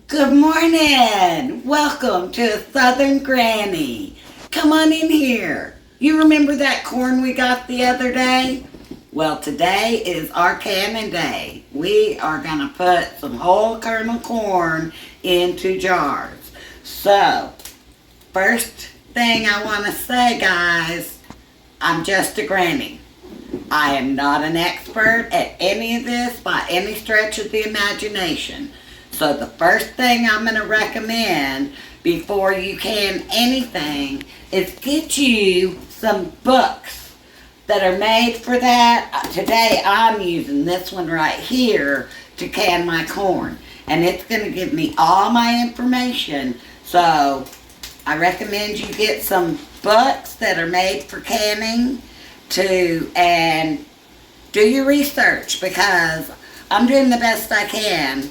Good morning. Welcome to Southern Granny. Come on in here. You remember that corn we got the other day? Well, today is our canning day. We are going to put some whole kernel corn into jars. So, first thing I want to say, guys, I'm just a granny. I am not an expert at any of this by any stretch of the imagination. So the first thing I'm going to recommend before you can anything is get you some books that are made for that. Today I'm using this one right here to can my corn. And it's going to give me all my information. So I recommend you get some books that are made for canning and do your research, because I'm doing the best I can.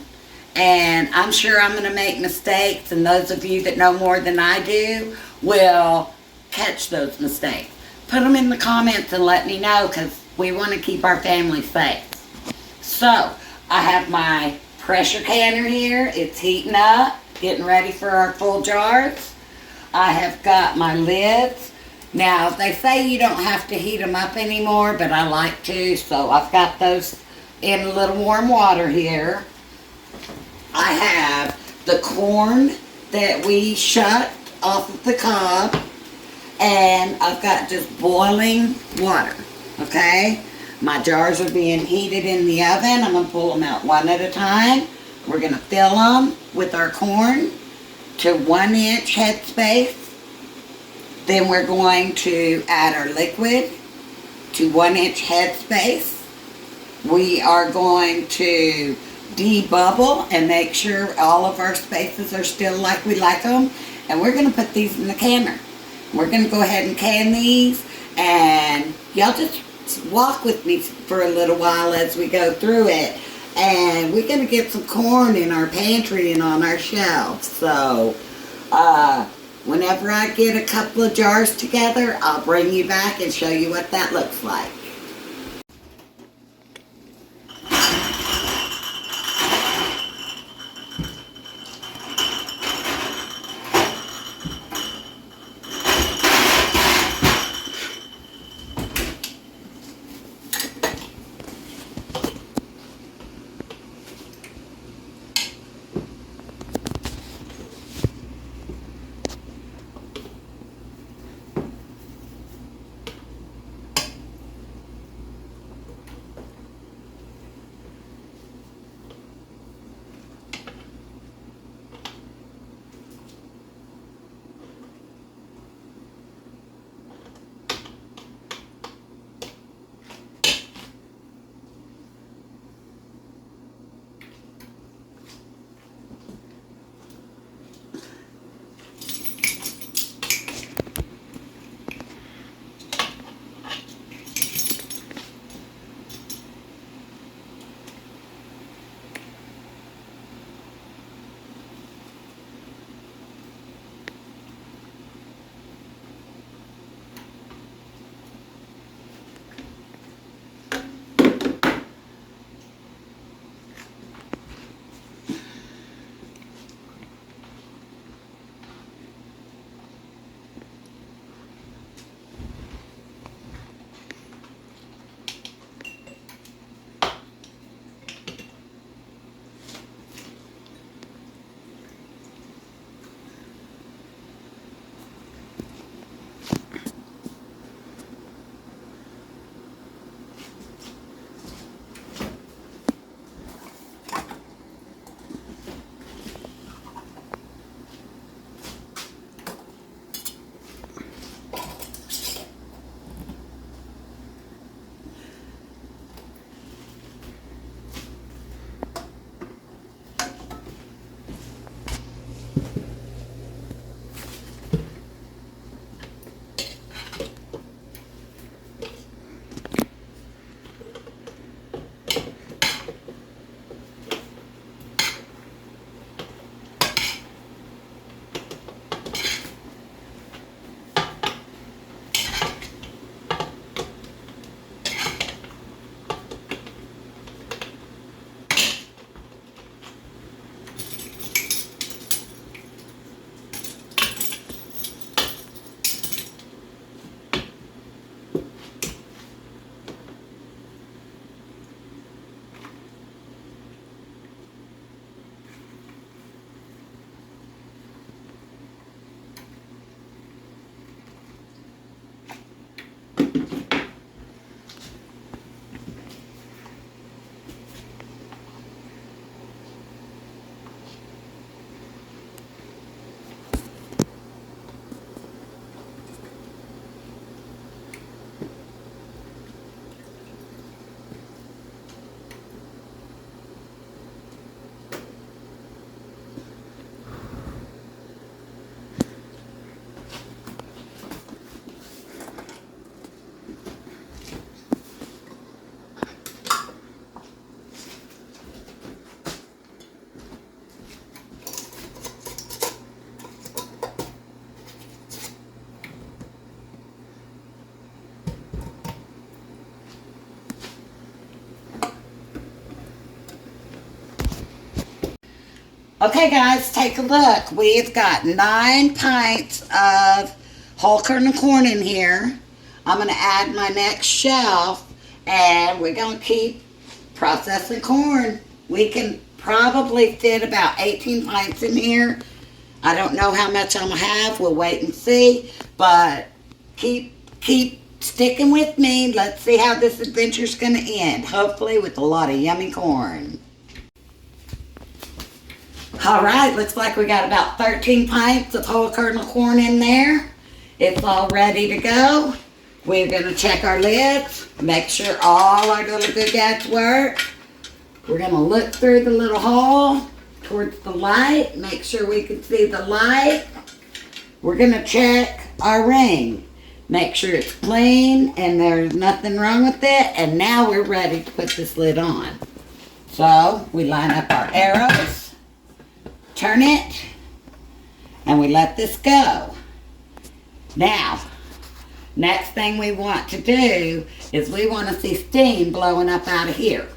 And I'm sure I'm going to make mistakes, and those of you that know more than I do will catch those mistakes. Put them in the comments and let me know, because we want to keep our family safe. So, I have my pressure canner here. It's heating up, getting ready for our full jars. I have got my lids. Now, they say you don't have to heat them up anymore, but I like to, so I've got those in a little warm water here. I have the corn that we shut off of the cob, and I've got just boiling water, okay? My jars are being heated in the oven. I'm going to pull them out one at a time. We're going to fill them with our corn to 1 inch headspace. Then we're going to add our liquid to 1 inch headspace. We are going to debubble and make sure all of our spaces are still like we like them. And we're going to put these in the canner. We're going to go ahead and can these. And y'all just walk with me for a little while as we go through it. And we're going to get some corn in our pantry and on our shelves. So, whenever I get a couple of jars together, I'll bring you back and show you what that looks like. Okay guys, take a look. We've got 9 pints of whole kernel corn in here. I'm going to add my next shelf, and we're going to keep processing corn. We can probably fit about 18 pints in here. I don't know how much I'm going to have. We'll wait and see. But keep sticking with me. Let's see how this adventure's going to end. Hopefully with a lot of yummy corn. Alright, looks like we got about 13 pints of whole kernel corn in there. It's all ready to go. We're going to check our lids, make sure all our little good guys work. We're going to look through the little hole towards the light, make sure we can see the light. We're going to check our ring, make sure it's clean and there's nothing wrong with it. And now we're ready to put this lid on. So we line up our arrows, turn it, and we let this go. Now, next thing we want to do is we want to see steam blowing up out of here.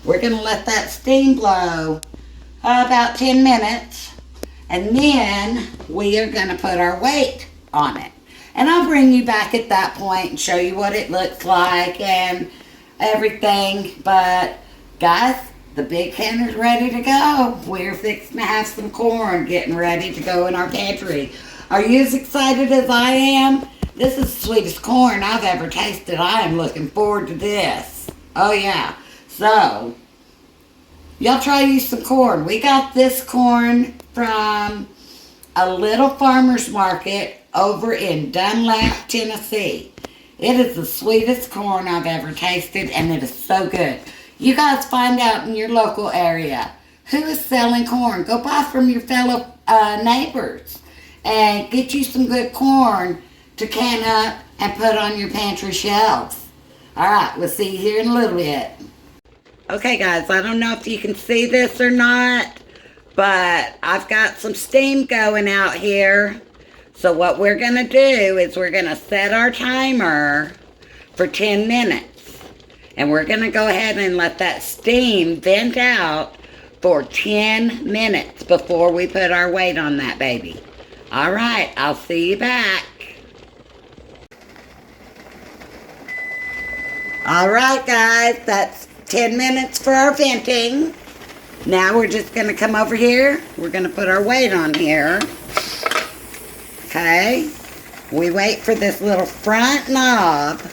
We're going to let that steam blow about 10 minutes, and then we are going to put our weight on it. And I'll bring you back at that point and show you what it looks like and everything. But guys, the big canner's ready to go. We're fixing to have some corn getting ready to go in our pantry. Are you as excited as I am? This is the sweetest corn I've ever tasted. I am looking forward to this. Oh yeah. So, y'all try to use some corn. We got this corn from a little farmer's market over in Dunlap, Tennessee. It is the sweetest corn I've ever tasted, and it is so good. You guys find out in your local area who is selling corn. Go buy from your fellow neighbors and get you some good corn to can up and put on your pantry shelves. Alright, we'll see you here in a little bit. Okay guys, I don't know if you can see this or not, but I've got some steam going out here. So what we're going to do is we're going to set our timer for 10 minutes. And we're going to go ahead and let that steam vent out for 10 minutes before we put our weight on that baby. Alright, I'll see you back. Alright guys, that's 10 minutes for our venting. Now we're just going to come over here. We're going to put our weight on here. Okay. We wait for this little front knob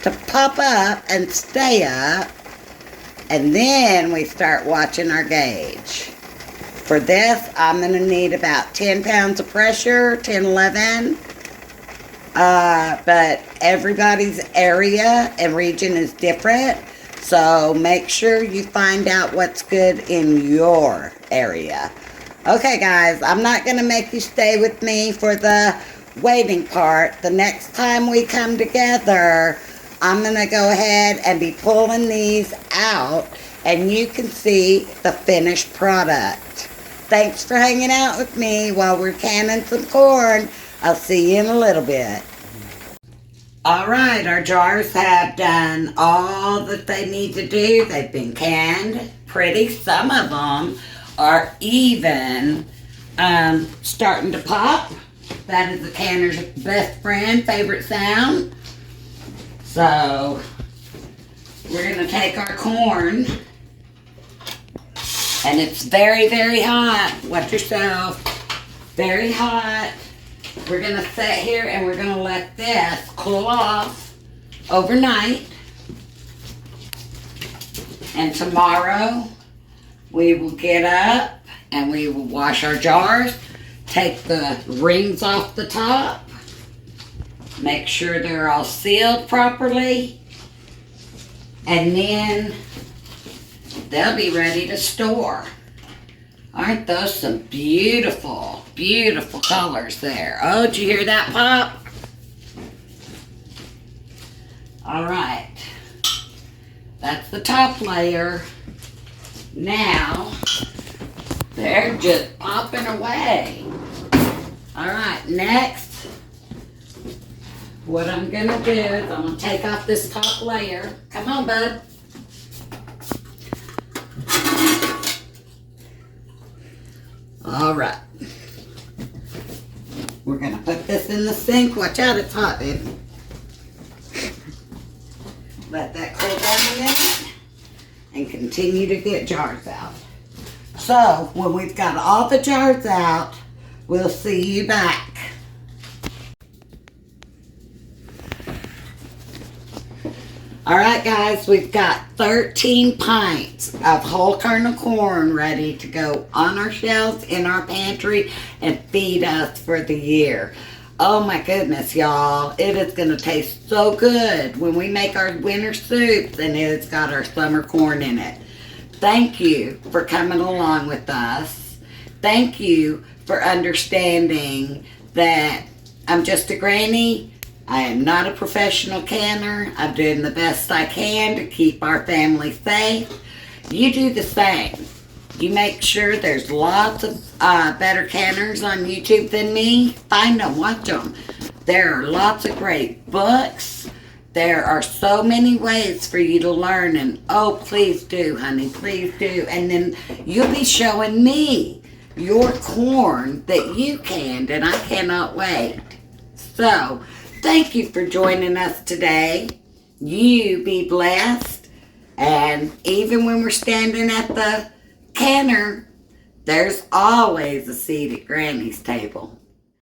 to pop up and stay up. And then we start watching our gauge. For this, I'm going to need about 10 pounds of pressure, 10, 11. But everybody's area and region is different. So make sure you find out what's good in your area. Okay guys, I'm not going to make you stay with me for the waiting part. The next time we come together, I'm going to go ahead and be pulling these out and you can see the finished product. Thanks for hanging out with me while we're canning some corn. I'll see you in a little bit. Alright, our jars have done all that they need to do. They've been canned pretty. Some of them are even starting to pop. That is the canner's best friend, favorite sound. So, we're going to take our corn, and it's very, very hot. Watch yourself. Very hot. We're going to sit here and we're going to let this cool off overnight. And tomorrow we will get up and we will wash our jars, take the rings off the top, make sure they're all sealed properly, and then they'll be ready to store. Aren't those some beautiful, beautiful colors there? Oh, did you hear that pop? All right. That's the top layer. Now, they're just popping away. All right, next, what I'm going to do is I'm going to take off this top layer. Come on, bud. All right. We're going to put this in the sink. Watch out, it's hot, babe. Let that cool down a minute and continue to get jars out. So, when we've got all the jars out, we'll see you back. Alright guys, we've got 13 pints of whole kernel corn ready to go on our shelves in our pantry and feed us for the year. Oh my goodness, y'all. It is going to taste so good when we make our winter soups and it's got our summer corn in it. Thank you for coming along with us. Thank you for understanding that I'm just a granny. I am not a professional canner. I'm doing the best I can to keep our family safe. You do the same. You make sure there's lots of better canners on YouTube than me. Find them, watch them. There are lots of great books. There are so many ways for you to learn. And oh, please do, honey, please do. And then you'll be showing me your corn that you canned, and I cannot wait. So, thank you for joining us today. You be blessed. And even when we're standing at the canner, there's always a seat at Granny's table.